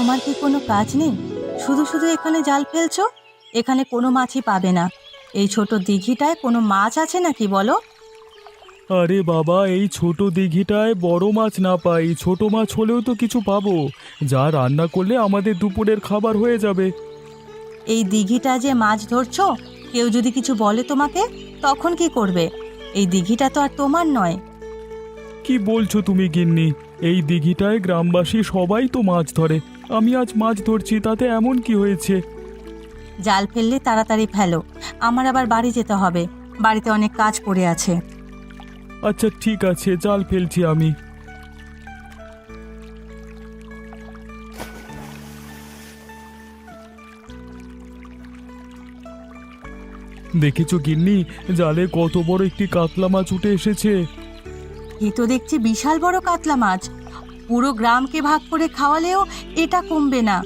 তোমার কি কোনো কাজ নেই? শুধু শুধু এখানে জাল ফেলছো? এখানে কোনো মাছই পাবে না। এই ছোট দিঘিটায় কোনো মাছ আছে নাকি বলো? আরে বাবা, এই ছোট দিঘিটায় বড় মাছ না পাই, ছোট মাছ হলেও তো কিছু পাবো, যা রান্না করলে আমাদের দুপুরের খাবার হয়ে যাবে। এই দিঘিটা যে মাছ ধরছো, কেউ যদি কিছু বলে তোমাকে, তখন কি করবে? এই দিঘিটা তো আর তোমার নয়। কি বলছো তুমি গিন্নি? এই দিঘিটায় গ্রামবাসী সবাই তো মাছ ধরে, আমি আজ মাছ ধরছি, তাতে এমন কি হয়েছে? জাল ফেললে তাড়াতাড়ি ফেলো, আমার আবার বাড়ি যেতে হবে। বাড়িতে অনেক কাজ পড়ে আছে। আচ্ছা ঠিক আছে, জাল ফেলছি আমি। দেখেছো গিন্নি, জালে কত বড় একটি কাতলা মাছ উঠে এসেছে। এ তো দেখছি বিশাল বড় কাতলা মাছ। পুরো গ্রামকে ভাগ করে খাওয়ালেও এটা কমবে না।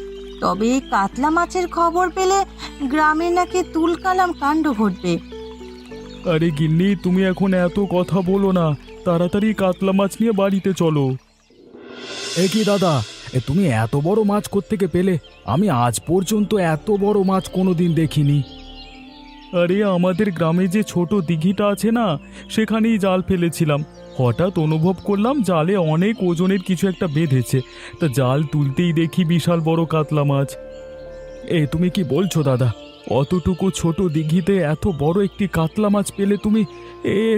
তবে এই কাতলা মাছের খবর পেলে গ্রামে নাকি তুলকালাম কাণ্ড ঘটবে। আরে গিন্নি, তুমি এখন এত কথা বলো না, তাড়াতাড়ি কাতলা মাছ নিয়ে বাড়িতে চলো। এ কি দাদা, তুমি এত বড় মাছ কোত্থেকে পেলে? আমি আজ পর্যন্ত এত বড় মাছ কোনোদিন দেখিনি। আরে আমাদের গ্রামে যে ছোট দিঘিটা আছে না, সেখানেই জাল ফেলেছিলাম। হঠাৎ অনুভব করলাম জালে অনেক ওজনের কিছু একটা বেঁধেছে, তা জাল তুলতেই দেখি বিশাল বড় কাতলা মাছ। তুমি কি বলছো দাদা? অতটুকু ছোট দিঘিতে এত বড় একটি কাতলা মাছ পেলে তুমি?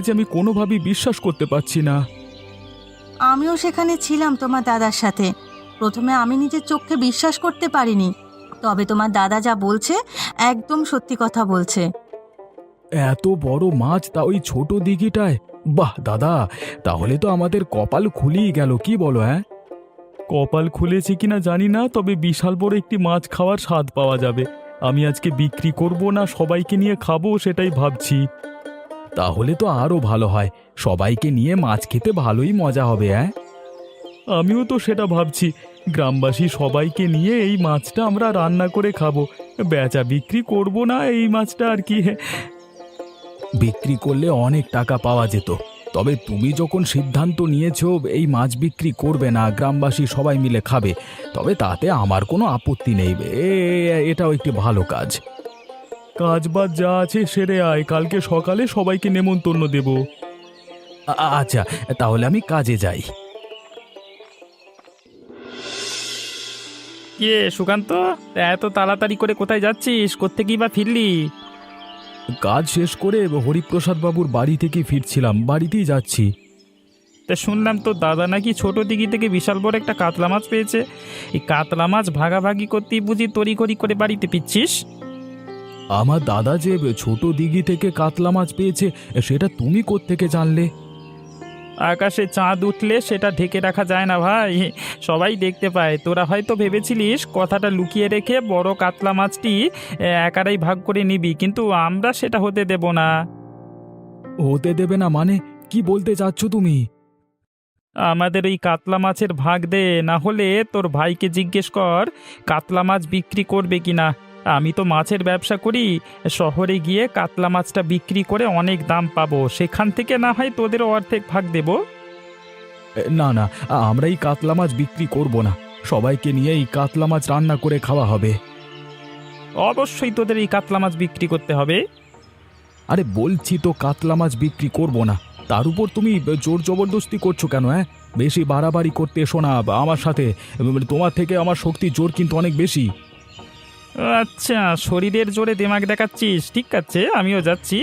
যে আমি কোনোভাবেই বিশ্বাস করতে পারছি না। আমিও সেখানে ছিলাম তোমার দাদার সাথে। প্রথমে আমি নিজের চোখে বিশ্বাস করতে পারিনি। তবে তোমার দাদা যা বলছে, একদম সত্যি কথা বলছে। এত বড় মাছ তা ওই ছোট দিঘিটায়? বাহ দাদা, তাহলে তো আমাদের কপাল খুলেই গেল, কি বলো? কপাল খুলেছে কিনা জানি না, তবে বিশাল বড় একটি মাছ খাওয়ার স্বাদ পাওয়া যাবে। আমি আজকে বিক্রি করব না সবাইকে নিয়ে খাবো, সেটাই ভাবছি। তাহলে তো আরো ভালো হয়, সবাইকে নিয়ে মাছ খেতে ভালোই মজা হবে। আমিও তো সেটা ভাবছি। গ্রামবাসী সবাইকে নিয়ে এই মাছটা আমরা রান্না করে খাবো। বেচা বিক্রি করব না এই মাছটা আর কি। বিক্রি করলে অনেক টাকা পাওয়া যেত। তবে তুমি যখন সিদ্ধান্ত নিয়েছো এই মাছ বিক্রি করবে না, গ্রামবাসী সবাই মিলে খাবে, তবে তাতে আমার কোনো আপত্তি নেই। এটাও একটি ভালো কাজ। কাজ বাজ যা আছে সেরে আয়, কালকে সকালে সবাইকে নেমন্তন্ন দেব। আচ্ছা, তাহলে আমি কাজে যাই। কে সুকান্ত, এত তাড়াতাড়ি করে কোথায় যাচ্ছিস? কোত্থেকেই বা ফিরলি? কাজ শেষ করে হরিপ্রসাদ বাবুর বাড়ি থেকে ফিরছিলাম, বাড়িতেই যাচ্ছি। তা শুনলাম তো দাদা নাকি ছোট দিঘি থেকে বিশাল বড় একটা কাতলা মাছ পেয়েছে। এই কাতলা মাছ ভাগাভাগি করতেই বুঝি তড়িঘড়ি করে বাড়িতে ফিরছিস? আমার দাদা যে ছোট দিঘি থেকে কাতলা মাছ পেয়েছে, সেটা তুমি কোত্থেকে জানলে? আকাশে চাঁদ উঠলে সেটা ঢেকে রাখা যায় না ভাই, সবাই দেখতে পায়। তোরা হয়তো ভেবেছিলিস কথাটা লুকিয়ে রেখে বড় কাতলা মাছটি একারাই ভাগ করে নিবি, কিন্তু আমরা সেটা হতে দেব না। হতে দেবে না মানে? কি বলতে চাচ্ছ তুমি? আমাদের ওই কাতলা মাছের ভাগ দে, না হলে তোর ভাইকে জিজ্ঞেস কর কাতলা মাছ বিক্রি করবে কিনা। আমি তো মাছের ব্যবসা করি, শহরে গিয়ে কাতলা মাছটা বিক্রি করে অনেক দাম পাবো, সেখান থেকে না হয় তোদেরও অর্ধেক ভাগ দেব। না না, আমরা এই কাতলা মাছ বিক্রি করব না, সবাইকে নিয়ে এই কাতলা মাছ রান্না করে খাওয়া হবে। অবশ্যই তোদের এই কাতলা মাছ বিক্রি করতে হবে। আরে বলছি তো কাতলা মাছ বিক্রি করব না, তার উপর তুমি জোর জবরদস্তি করছো কেন? বেশি বাড়াবাড়ি করতে এসো না আমার সাথে। তোমার থেকে আমার শক্তি জোর কিন্তু অনেক বেশি। আচ্ছা, শরীরের জোরে দিমাগ দেখাচ্ছিস, ঠিক আছে, আমিও যাচ্ছি।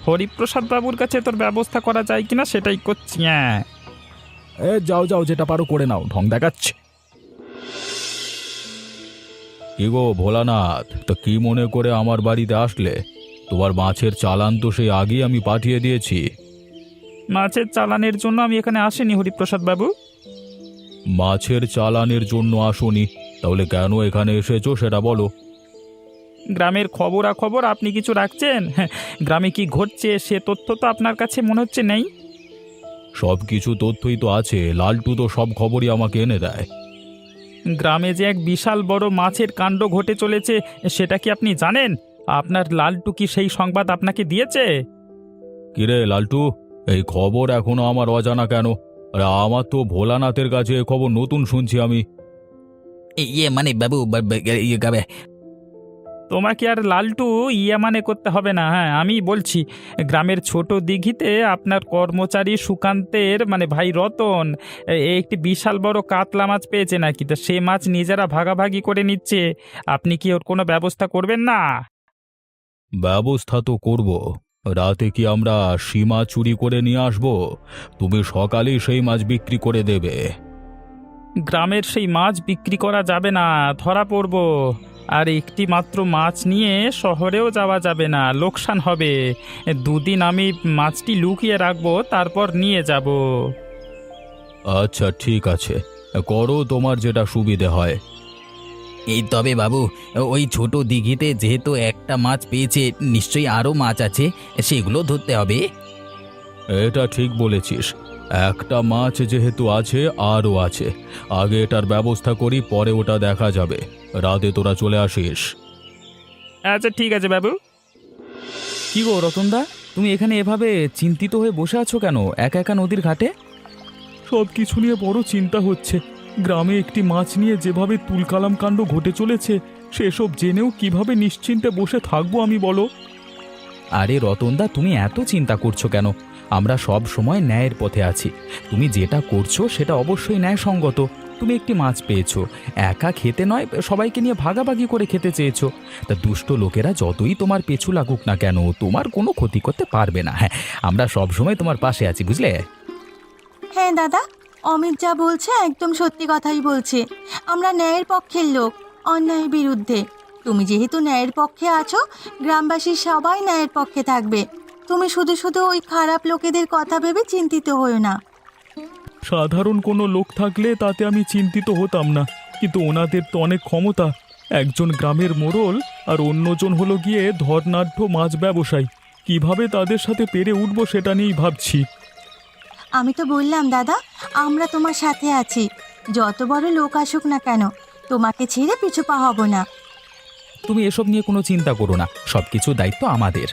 হরিপ্রসাদ বাবুর কাছে তোর ব্যবস্থা করা যায় কিনা সেটাই করছি। হ্যাঁ, যাও যাও, যেটা পারো করে নাও, ঢং দেখাচ্ছে। কি গো ভোলানাথ, তা কি মনে করে আমার বাড়িতে আসলে? তোমার মাছের চালান তো সেই আগেই আমি পাঠিয়ে দিয়েছি। মাছের চালানের জন্য আমি এখানে আসিনি হরিপ্রসাদ বাবু। মাছের চালানের জন্য আসোনি? তাহলে কেন এখানে এসেছো সেটা বলো। গ্রামের খবরাখবর আপনি কিছু রাখছেন? হ্যাঁ, গ্রামে কি ঘটছে সে তথ্য তো আপনার কাছে মনে হচ্ছে নেই। সব কিছু তথ্যই তো আছে, লালটু তো সব খবরই আমাকে এনে দেয়। গ্রামে যে এক বিশাল বড় মাছের কাণ্ড ঘটে চলেছে সেটা কি আপনি জানেন? আপনার লালটু কি সেই সংবাদ আপনাকে দিয়েছে? কিরে লালটু, এই খবর এখনো আমার অজানা কেন? আরে আমার তো ভোলানাথের কাছে এ খবর নতুন শুনছি আমি। ইয়ে মানে বাবু ইয়ে গাবে। তোমাকে আর লালটু মানে করতে হবে না। হ্যাঁ, আমি বলছি, গ্রামের ছোট দিঘিতে আপনার কর্মচারী সুকান্তের মানে ভাই রতন একটি বিশাল বড় কাতলা মাছ পেয়েছে নাকি, তো সে মাছ নিজেরা ভাগাভাগি করে নিচ্ছে। আপনি কি ওর কোনো ব্যবস্থা করবেন না? ব্যবস্থা তো করব। রাতে কি আমরা সীমা চুরি করে নিয়ে আসব? তুমি সকালেই সেই মাছ বিক্রি করে দেবে। গ্রামের সেই মাছ বিক্রি করা যাবে না, ধরা পড়ব। আর একটি মাত্র মাছ নিয়ে শহরেও যাওয়া যাবে না, লোকসান হবে। দুদিন আমি মাছটি লুকিয়ে রাখবো, তারপর নিয়ে যাব। আচ্ছা ঠিক আছে, করো তোমার যেটা সুবিধে হয়। এই তবে বাবু, ওই ছোট দিঘিতে যেহেতু একটা মাছ পেয়েছে, নিশ্চয়ই আরও মাছ আছে, সেগুলো ধরতে হবে। এটা ঠিক বলেছিস, একটা মাছ যেহেতু আছে আরও আছে। আগে এটার ব্যবস্থা করি, পরে ওটা দেখা যাবে। রাতে তোরা চলে আসিস। আচ্ছা ঠিক আছে বাবু। কি গো রতনদা, তুমি এখানে এভাবে চিন্তিত হয়ে বসে আছো কেন, একা একা নদীর ঘাটে? সব কিছু নিয়ে বড় চিন্তা হচ্ছে। গ্রামে একটি মাছ নিয়ে যেভাবে তুলকালাম কাণ্ড ঘটে চলেছে, সেসব জেনেও কিভাবে নিশ্চিন্তে বসে থাকবো আমি, বলো? আরে রতনদা, তুমি এত চিন্তা করছো কেন? আমরা সব সময় ন্যায়ের পথে আছি। তুমি যেটা করছো সেটা অবশ্যই ন্যায়সঙ্গত। তুমি একটি মাছ পেয়েছো, একা খেতে নয়, সবাইকে নিয়ে ভাগাভাগি করে খেতে চেয়েছো। তা দুষ্ট লোকেরা যতই তোমার পেছু লাগুক না কেন, তোমার কোনো ক্ষতি করতে পারবে না। হ্যাঁ, আমরা সব সময় তোমার পাশে আছি, বুঝলে? হ্যাঁ দাদা, অমিত যা বলছে একদম সত্যি কথাই বলছে। আমরা ন্যায়ের পক্ষের লোক, অন্যায়ের বিরুদ্ধে। তুমি যেহেতু ন্যায়ের পক্ষে আছো, গ্রামবাসী সবাই ন্যায়ের পক্ষে থাকবে। তুমি শুধু শুধু ওই খারাপ লোকেদের কথা ভেবে চিন্তিত হও না। সাধারণ কোনো লোক থাকলে তাতে আমি চিন্তিত হতাম না, কিন্তু ওনাদের তো অনেক ক্ষমতা। একজন গ্রামের মোড়ল আর অন্যজন হলো গিয়ে ধর্নাঢ্য মাছ ব্যবসায়ী। কিভাবে তাদের সাথে পেরে উঠবো সেটা নিয়েই ভাবছি। আমি তো বললাম দাদা, আমরা তোমার সাথে আছি। যত বড় লোক আসুক না কেন, তোমাকে ছেড়ে পিছু পা হব না। তুমি এসব নিয়ে কোনো চিন্তা করো না, সব কিছু দায়িত্ব আমাদের।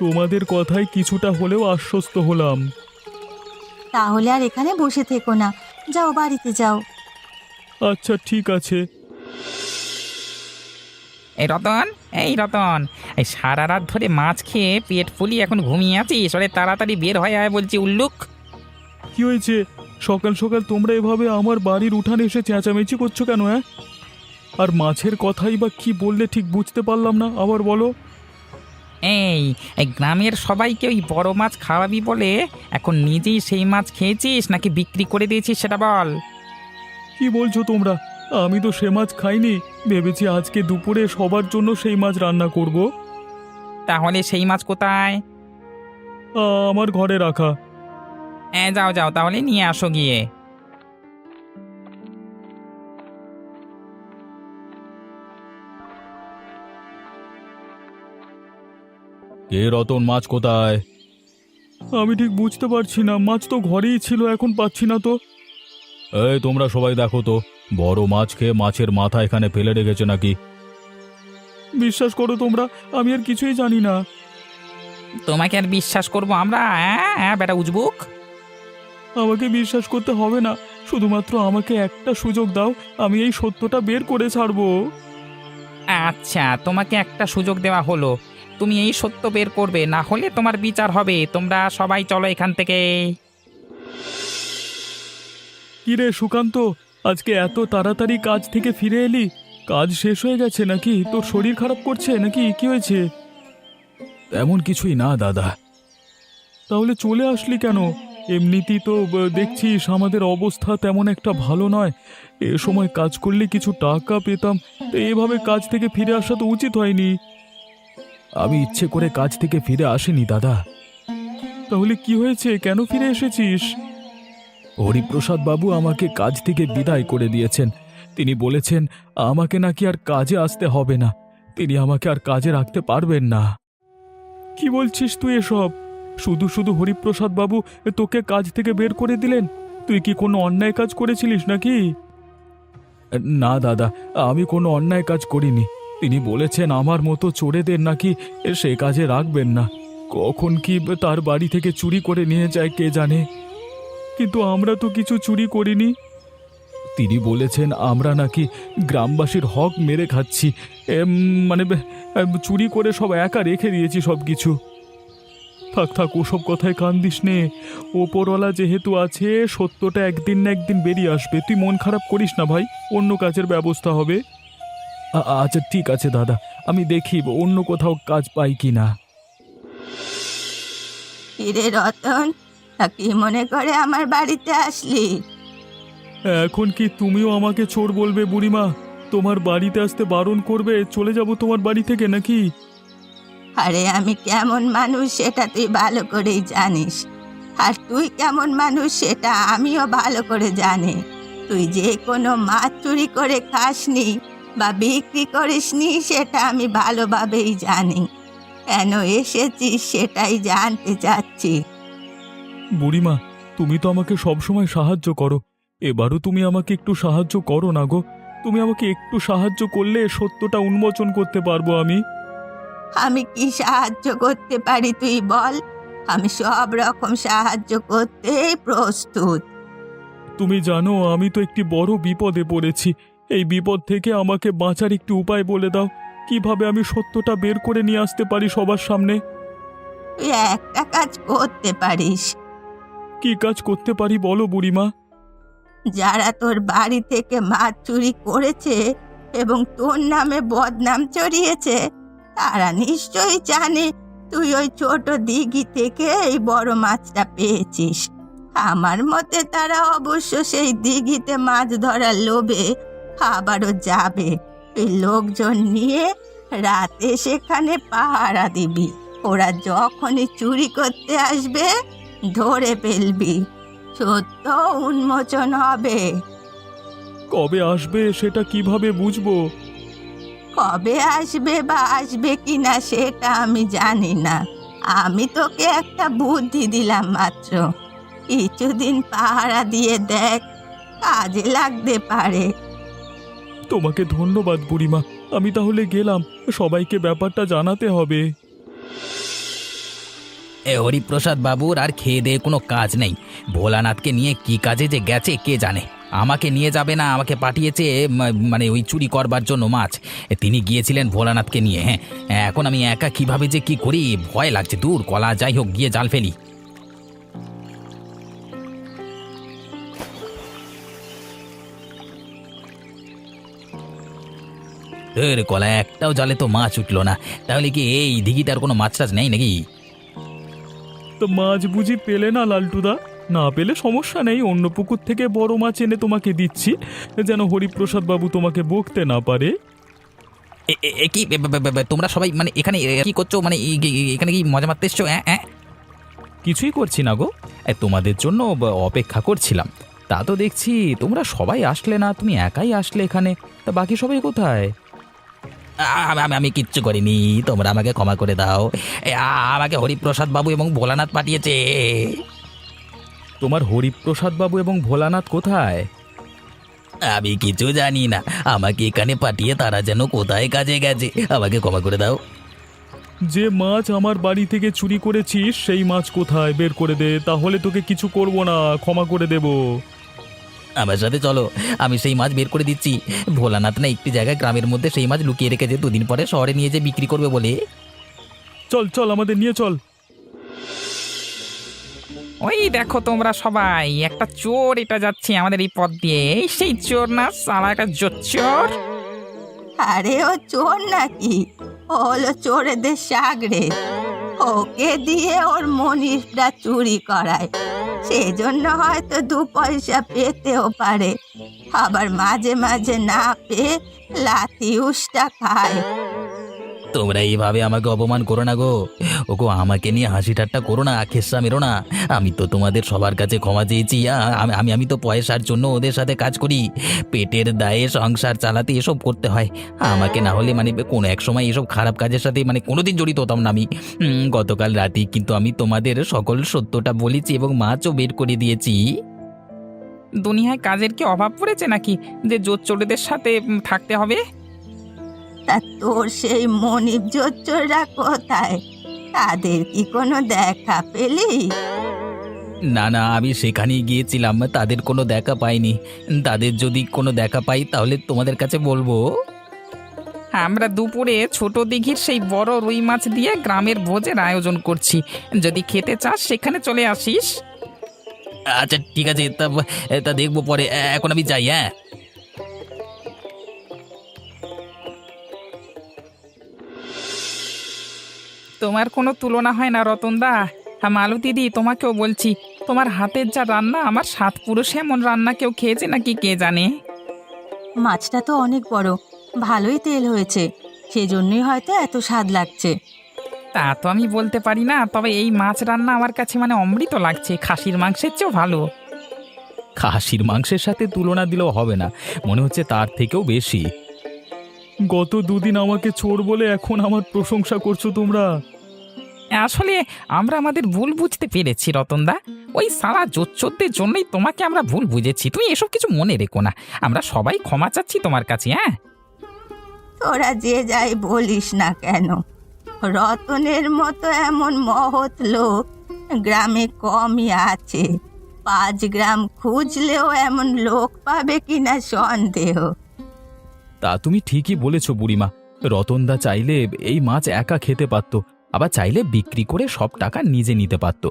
তোমাদের কথায় কিছুটা হলেও আশ্বস্ত হলাম। তাহলে আর এখানে বসে থেকো না, যাও বাড়িতে যাও। আচ্ছা ঠিক আছে। এই রতন, এই সারা রাত ধরে মাছ খেয়ে পেট ফুলিয়ে এখন ঘুমিয়ে আছিস? ওরে তাড়াতাড়ি বের হয়ে আয় বলছি, উল্লুক। কি হয়েছে? সকাল সকাল তোমরা এভাবে আমার বাড়ির উঠানে এসে চেঁচামেচি করছো কেন? হ্যাঁ, আর মাছের কথাই বা কি বললে ঠিক বুঝতে পারলাম না, আবার বলো। এই এই গ্রামের সবাইকে ওই বড় মাছ খাওয়াবি বলে এখন নিজেই সেই মাছ খেয়েছিস নাকি বিক্রি করে দিয়েছিস, সেটা বল। কি বলছো তোমরা? আমি তো সে মাছ খাইনি। ভেবেছি আজকে দুপুরে সবার জন্য সেই মাছ রান্না করব। তাহলে সেই মাছ কোথায়? আমার ঘরে রাখা। যাও যাও, তাহলে নিয়ে আসো গিয়ে। কে রতন, মাছ কোথায়? আমি ঠিক বুঝতে পারছি না, মাছ তো ঘরেই ছিল, এখন পাচ্ছি না তো। এই তোমরা সবাই দেখো তো, বড় মাছ খেয়ে মাছের মাথা এখানে ফেলে রেখেছে নাকি? বিশ্বাস করো তোমরা, আমি আর কিছুই জানি না। তোমাকে আর বিশ্বাস করবো আমরা? হ্যাঁ বেটা উজবুক। আমাকে বিশ্বাস করতে হবে না, শুধুমাত্র আমাকে একটা সুযোগ দাও, আমি এই সত্যটা বের করে ছাড়বো। আচ্ছা, তোমাকে একটা সুযোগ দেওয়া হলো, তুমি এই সত্য বের করবে, না হলে তোমার বিচার হবে। তোমরা সবাই চলো এখান থেকে। কিরে সুকান্ত, আজকে এত তাড়াতাড়ি কাজ থেকে ফিরে এলি? কাজ শেষ হয়ে গেছে নাকি? তোর শরীর খারাপ করছে নাকি? কি হয়েছে? এমন কিছুই না দাদা। তাহলে চলে আসলি কেন? এমনিতেই তো দেখছিস আমাদের অবস্থা তেমন একটা ভালো নয়। এ সময় কাজ করলে কিছু টাকা পেতাম, তো এভাবে কাজ থেকে ফিরে আসা তো উচিত হয়নি। আমি ইচ্ছে করে কাজ থেকে ফিরে আসিনি দাদা। তাহলে কি হয়েছে? কেন ফিরে এসেছিস? হরিপ্রসাদ বাবু আমাকে কাজ থেকে বিদায় করে দিয়েছেন। তিনি বলেছেন আমাকে নাকি আর কাজে আসতে হবে না, তিনি আমাকে আর কাজে রাখতে পারবেন না। কি বলছিস তুই এসব? শুধু শুধু হরিপ্রসাদ বাবু তোকে কাজ থেকে বের করে দিলেন? তুই কি কোনো অন্যায় কাজ করেছিলিস নাকি? না দাদা, আমি কোনো অন্যায় কাজ করিনি। তিনি বলেছেন আমার মতো চোরেদের নাকি সে কাজে রাখবেন না। কখন কি তার বাড়ি থেকে চুরি করে নিয়ে যায় কে জানে। কিন্তু আমরা তো কিছু চুরি করিনি। তিনি বলেছেন আমরা নাকি গ্রামবাসীর হক মেরে খাচ্ছি। মানে চুরি করে সব একা রেখে দিয়েছি সব কিছু। থাক থাক, ওসব কথায় কান দিস নে। ওপরওয়ালা যেহেতু আছে, সত্যটা একদিন না একদিন বেরিয়ে আসবে। তুই মন খারাপ করিস না ভাই, অন্য কাজের ব্যবস্থা হবে। আচ্ছা ঠিক আছে দাদা, আমি দেখি অন্য কোথাও কাজ পাই কি না। কিরে রতন, তা কি মনে করে আমার বাড়িতে আসলি? এখন কি তুমিও আমাকে চোর বলবে বুড়িমা? তোমার বাড়িতে আসতে বারণ করবে? চলে যাব তোমার বাড়ি থেকে নাকি? আরে আমি কেমন মানুষ সেটা তুই ভালো করেই জানিস, আর তুই কেমন মানুষ সেটা আমিও ভালো করে জানি। তুই যে কোনো মাছ চুরি করে খাসনি বা বিক্রি করিসনি সেটা আমি ভালোভাবেই জানি। কেন এসেছিস সেটাই জানতে চাচ্ছি। বুড়িমা, তুমি তো আমাকে সবসময় সাহায্য করো, এবারও তুমি আমাকে একটু সাহায্য করো না গো। তুমি আমাকে একটু সাহায্য করলে সত্যটা উন্মোচন করতে পারবো আমি। আমি কি সাহায্য করতে পারি তুই বল, আমি সব রকম সাহায্য করতে প্রস্তুত। তুমি জানো আমি তো একটি বড় বিপদে পড়েছি। এই বিপদ থেকে আমাকে বাঁচার একটি উপায় বলে দাও, কিভাবে আমি সত্যটা বের করে নিয়ে আসতে পারি সবার সামনে। তুই একটা কাজ করতে পারিস। কি কাজ করতে পারি বলো বুড়িমা? যারা তোর বাড়ি থেকে মাছ চুরি করেছে এবং তোর নামে বদনাম ছড়িয়েছে, তারা নিশ্চয়ই জানে তুই ওই ছোট দিঘি থেকে এই বড় মাছটা পেয়েছিস। আমার মতে তারা অবশ্য সেই দিঘিতে মাছ ধরার লোভে আবারও যাবে। তুই লোকজন নিয়ে রাতে সেখানে পাহারা দিবি। ওরা যখনই চুরি করতে আসবে ধরে ফেলবি, সত্য উন্মোচন হবে। কবে আসবে সেটা কিভাবে বুঝবো? কবে আসবে বা আসবে কিনা সেটা আমি জানি না। আমি তোকে একটা বুদ্ধি দিলাম মাত্র। কিছুদিন পাহারা দিয়ে দেখ, কাজে লাগতে পারে। তোমাকে ধন্যবাদ বুড়িমা, আমি তাহলে গেলাম। সবাইকে ব্যাপারটা জানাতে হবে। এ হরিপ্রসাদ বাবুর আর খেয়ে দেয়ে কোনো কাজ নেই। ভোলানাথকে নিয়ে কি কাজে যে গেছে কে জানে। আমাকে নিয়ে যাবে না, আমাকে পাঠিয়েছে মানে ওই চুরি করবার জন্য মাছ। তিনি গিয়েছিলেন ভোলানাথকে নিয়ে। হ্যাঁ, এখন আমি একা কিভাবে যে কি করি ভয় লাগছে। দূর কলা, যাই হোক গিয়ে জাল ফেলি। কলা, একটাও জালে তো মাছ উঠলো না। তাহলে কি এই দিঘিটার কোনো মাছ টাছ নেই নাকি? তো মাছ বুঝি পেলে না লালটুদা? না পেলে সমস্যা নেই, অন্য পুকুর থেকে বড় মাছ এনে তোমাকে দিচ্ছি, যেন হরিপ্রসাদ বাবু তোমাকে বকতে না পারে। কি তোমরা সবাই মানে এখানে কি করছো? মানে এখানে কি মজা মারতে এসছো? কিছুই করছি না গো, তোমাদের জন্য অপেক্ষা করছিলাম। তা তো দেখছি তোমরা সবাই আসলে না, তুমি একাই আসলে এখানে। তা বাকি সবাই কোথায়? আমি কিচ্ছু করিনি, তোমরা আমাকে ক্ষমা করে দাও। আমাকে হরিপ্রসাদ বাবু এবং ভোলানাথ পাঠিয়েছে। তোমার হরিপ্রসাদ বাবু এবং ভোলানাথ কোথায়? আমি কিছু জানি না, আমাকে এখানে পাঠিয়ে তারা যেন কোথায় কাজে গেছে। আমাকে ক্ষমা করে দাও। যে মাছ আমার বাড়ি থেকে চুরি করেছিস সেই মাছ কোথায় বের করে দে, তাহলে তোকে কিছু করব না, ক্ষমা করে দেব। আমার সাথে চলো, আমি সেই মাছ বের করে দিচ্ছি। ভোলানাথ না একটি জায়গায় গ্রামের মধ্যে সেই মাছ লুকিয়ে রেখেছে, দুদিন পরে শহরে নিয়ে যে বিক্রি করবে বলে। চল চল, আমাদের নিয়ে চল। ওই দেখো তোমরা সবাই, একটা চোর এটা যাচ্ছে আমাদের এই পথ দিয়ে। এই সেই চোর না, সালা একটা চোর। আরে ও চোর নাকি? ও হলো চোরেদের সাগরে। ওকে দিয়ে ওর মনিষরা চুরি করায়, সেজন্য হয়তো 2 পয়সা পেতেও পারে। আবার মাঝে মাঝে না পেয়ে লাথি উষ্টা খায়। তোমরা এইভাবে আমাকে অপমান করো না গো। ওগো, আমাকে নিয়ে হাসি ঠাট্টা করো না, খেসা মেরো না। আমি তো তোমাদের সবার কাছে ক্ষমা চেয়েছি। আমি তো পয়সার জন্য ওদের সাথে কাজ করি। পেটের দায়ে সংসার চালাতে এসব করতে হয়। আমাকে না হলে মানে কোনো এক সময় এসব খারাপ কাজের সাথে মানে কোনোদিন জড়িত হতাম না আমি। গতকাল রাতেই কিন্তু আমি তোমাদের সকল সত্যটা বলেছি এবং মাছও বের করে দিয়েছি। দুনিয়ায় কাজের কি অভাব পড়েছে নাকি যে চোরেদের সাথে থাকতে হবে? তা তোর সেই মনিব জোচ্চররা কোথায়? তাদের কি কোনো দেখা পেলি? না না, আমি সেখানেই গিয়েছিলাম, তাদের কোনো দেখা পাইনি। তাদের যদি কোনো দেখা পাই তাহলে তোমাদের কাছে বলবো। আমরা দুপুরে ছোট দিঘির সেই বড় রুই মাছ দিয়ে গ্রামের ভোজের আয়োজন করছি, যদি খেতে চাস সেখানে চলে আসিস। আচ্ছা ঠিক আছে, তা তা দেখবো পরে। এখন আমি যাই। হ্যাঁ, তোমার কোনো তুলনা হয় না রতনদা। হ্যাঁ মালু দিদি, তোমাকেও বলছি, তোমার হাতের যা রান্না, আমার সাত পুরুষে এমন রান্না কেউ খেয়েছে নাকি কে জানে। মাছটা তো অনেক বড়, ভালোই তেল হয়েছে, সেজন্যই হয়তো এত স্বাদ লাগছে। তা তো আমি বলতে পারি না, তবে এই মাছ রান্না আমার কাছে মানে অমৃত লাগছে, খাসির মাংসের চেয়েও ভালো। খাসির মাংসের সাথে তুলনা দিলেও হবে না, মনে হচ্ছে তার থেকেও বেশি। গত দুদিন আমাকে চোর বলে এখন আমার প্রশংসা করছো তোমরা? আসলে আমরা আমাদের ভুল বুঝতে পেরেছি রতনদা, ওই সারা জোচ্চোরদের জন্যই তোমাকে আমরা ভুল বুঝেছি। তুমি এসব কিছু মনে রেখো না, আমরা সবাই ক্ষমা চাচ্ছি তোমার কাছে। হ্যাঁ, তোরা যে যাই বলিস না কেন, রতনের মতো এমন মহৎ লোক গ্রামে কমই আছে। 5 গ্রাম খুঁজলেও এমন লোক পাবে কিনা সন্দেহ। তা তুমি ঠিকই বলেছো বুড়িমা, রতনদা চাইলে এই মাছ একা খেতে পারত, আবার চাইলে বিক্রি করে সব টাকা নিজে নিতে পারত,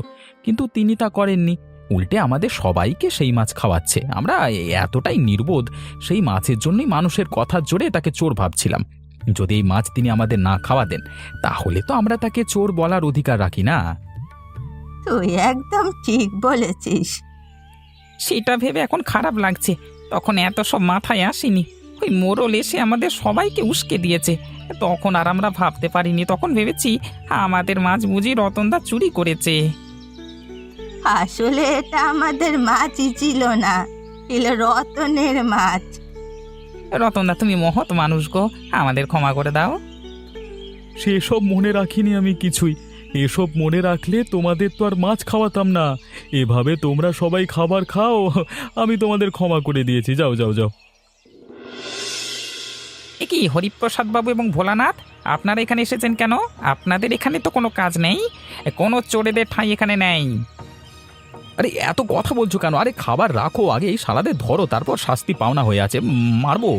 কিন্তু তিনি তা করেননি। উল্টে আমাদের সবাইকে সেই মাছ খাওয়াচ্ছে। আমরা এতটাই নির্বোধ, সেই মাছের জন্যই মানুষের কথার জোরে তাকে চোর ভাবছিলাম। যদি এই মাছ তিনি আমাদের না খাওয়াতেন তাহলে তো আমরা তাকে চোর বলার অধিকার রাখি না। তুই একদম ঠিক বলেছিস। সেটা ভেবে এখন খারাপ লাগছে, তখন এত সব মাথায় আসেনি। ওই মোড়ল এসে আমাদের সবাইকে উস্কে দিয়েছে, তখন আর আমরা ভাবতে পারিনি। তখন ভেবেছি আমাদের মাছ বুঝি রতনদা চুরি করেছে। আসলে এটা আমাদের মাছই ছিল না, ছিল রতনের মাছ। রতনদা তুমি মহৎ মানুষ গো, আমাদের ক্ষমা করে দাও। সেসব মনে রাখিনি আমি কিছুই। এসব মনে রাখলে তোমাদের তো আর মাছ খাওয়াতাম না। এভাবে তোমরা সবাই খাবার খাও, আমি তোমাদের ক্ষমা করে দিয়েছি। যাও যাও যাও। এ কি হরিপ্রসাদ বাবু এবং ভোলানাথ, আপনারা এখানে এসেছেন কেন? আপনাদের এখানে তো কোনো কাজ নেই, কোনো চোরেদের ঠাঁই এখানে নেই। আরে এত কথা বলছো কেন? আরে খাবার রাখো, আগে এই শালাদের ধরো, তারপর শাস্তি পাওনা হয়ে আছে, মারবো।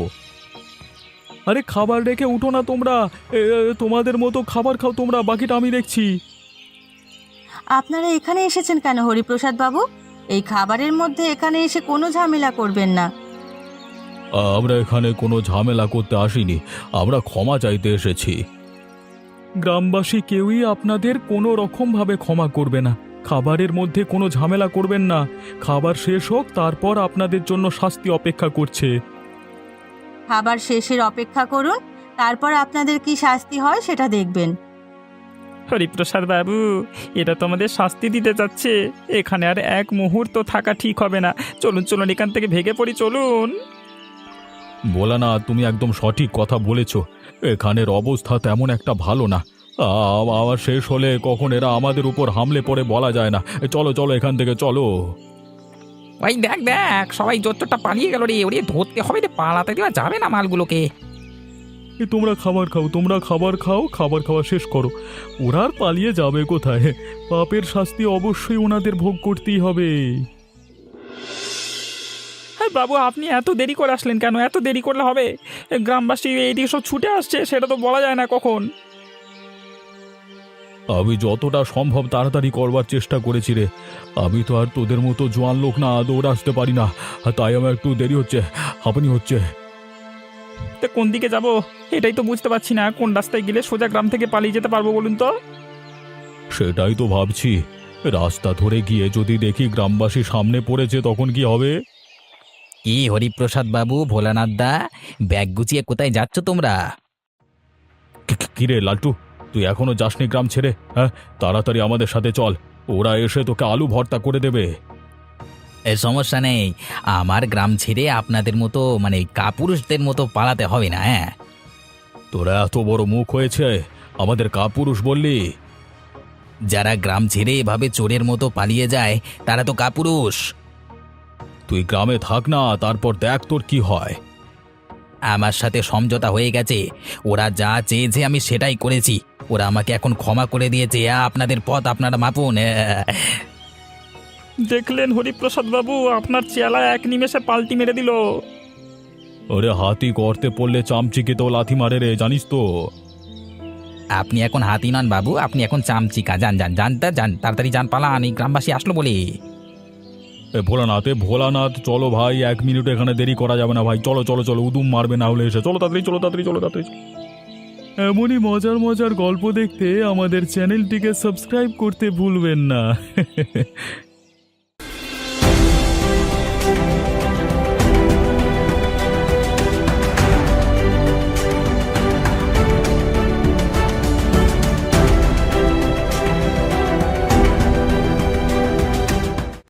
আরে খাবার রেখে উঠো না তোমরা, তোমাদের মতো খাবার খাও তোমরা, বাকিটা আমি দেখছি। আপনারা এখানে এসেছেন কেন হরিপ্রসাদ বাবু? এই খাবারের মধ্যে এখানে এসে কোনো ঝামেলা করবেন না। আমরা এখানে কোনো ঝামেলা করতে আসিনি, আমরা ক্ষমা চাইতে এসেছি। গ্রামবাসী কেউই আপনাদের কোনো রকমভাবে ক্ষমা করবে না। খাবারের মধ্যে কোনো ঝামেলা করবেন না। খাবার শেষ হোক, তারপর আপনাদের জন্য শাস্তি অপেক্ষা করছে। খাবার শেষের অপেক্ষা করুন, তারপর আপনাদের কি শাস্তি হয় সেটা দেখবেন। হরিপ্রসাদ বাবু, এটা তো আমাদের শাস্তি দিতে যাচ্ছে। এখানে আর এক মুহূর্ত থাকা ঠিক হবে না। চলুন চলুন, এখান থেকে ভেগে পড়ি, চলুন। বলা না, তুমি একদম সঠিক কথা বলেছ। এখানের অবস্থা তেমন একটা ভালো না। আমার শেষ হলে কখন এরা আমাদের উপর হামলে পড়ে বলা যায় না। চলো চলো, এখান থেকে চলো। ওই দেখ দেখ, সবাই জোচ্চোরটা পালিয়ে গেল রে, ওরে ধরতে হবে রে, পালাতে দেওয়া যাবে না মালগুলোকে। তোমরা খাবার খাও, তোমরা খাবার খাও, খাবার খাওয়া শেষ করো। ওরা আর পালিয়ে যাবে কোথায়? পাপের শাস্তি অবশ্যই ওনাদের ভোগ করতেই হবে। হ্যাঁ বাবু, আপনি এত দেরি করে আসলেন কেন? এত দেরি করলে হবে? গ্রামবাসী এইদিকে সব ছুটে আসছে, সেটা তো বলা যায় না কখন। আমি যতটা সম্ভব তাড়াতাড়ি করবার চেষ্টা করেছি রে। আমি তো আর তোদের মতো জোয়ান লোক না, দৌড়ে আসতে পারি না, তাই আমার একটু দেরি হচ্ছে, হাঁপানি হচ্ছে। তো কোন দিকে যাব এটাই তো বুঝতে পারছি না। কোন রাস্তায় গেলে সোজা গ্রাম থেকে পালিয়ে যেতে পারবো বলুন তো? সেটাই তো ভাবছি। রাস্তা ধরে গিয়ে যদি দেখি গ্রামবাসী সামনে পড়েছে, তখন কি হবে? কি হরিপ্রসাদ বাবু, ভোলানাথ দা, ব্যাগ গুছিয়ে কোথায় যাচ্ছ তোমরা? কিরে লালটু, তুই এখনো যাসনি গ্রাম ছেড়ে? হ্যাঁ, তাড়াতাড়ি আমাদের সাথে চল, ওরা এসে তোকে আলু ভর্তা করে দেবে। সমস্যা নেই, আমার গ্রাম ছেড়ে আপনাদের মতো মানে কাপুরুষদের মতো পালাতে হবে না। হ্যাঁ, তোরা এত বড় মুখ হয়েছে, আমাদের কাপুরুষ বললি? যারা গ্রাম ছেড়ে এভাবে চোরের মতো পালিয়ে যায় তারা তো কাপুরুষ। তুই গ্রামে থাক না, তারপর দেখ তোর কি হয়। আমার সাথে সমঝোতা হয়ে গেছে, ওরা যা চেয়েছে আমি সেটাই করেছি। ওরা আমাকে এখন ক্ষমা করে দিয়েছে, আপনাদের পথ আপনারা মাপুন। দেখলেন হরিপ্রসাদ বাবু, আপনার চেলা এক নিমেষে পাল্টি মেরে দিল। ওরে হাতি গর্তে পড়লে চামচিকে তো লাথি মারে রে, জানিস তো। আপনি এখন হাতি নন বাবু, আপনি এখন চামচিকা। যান যান যান তা যান, তাড়াতাড়ি যান, পালান, এই গ্রামবাসী আসলো বলে। ভোলানাথ চলো ভাই, 1 মিনিট এখানে দেরি করা যাবে না ভাই, চলো চলো চলো, উদুম মারবে না হলে এসে, চলো তাড়াতাড়ি চলো তাড়াতাড়ি চলো তাড়াতাড়ি। এমনই মজার মজার গল্প দেখতে আমাদের চ্যানেলটিকে সাবস্ক্রাইব করতে ভুলবেন না।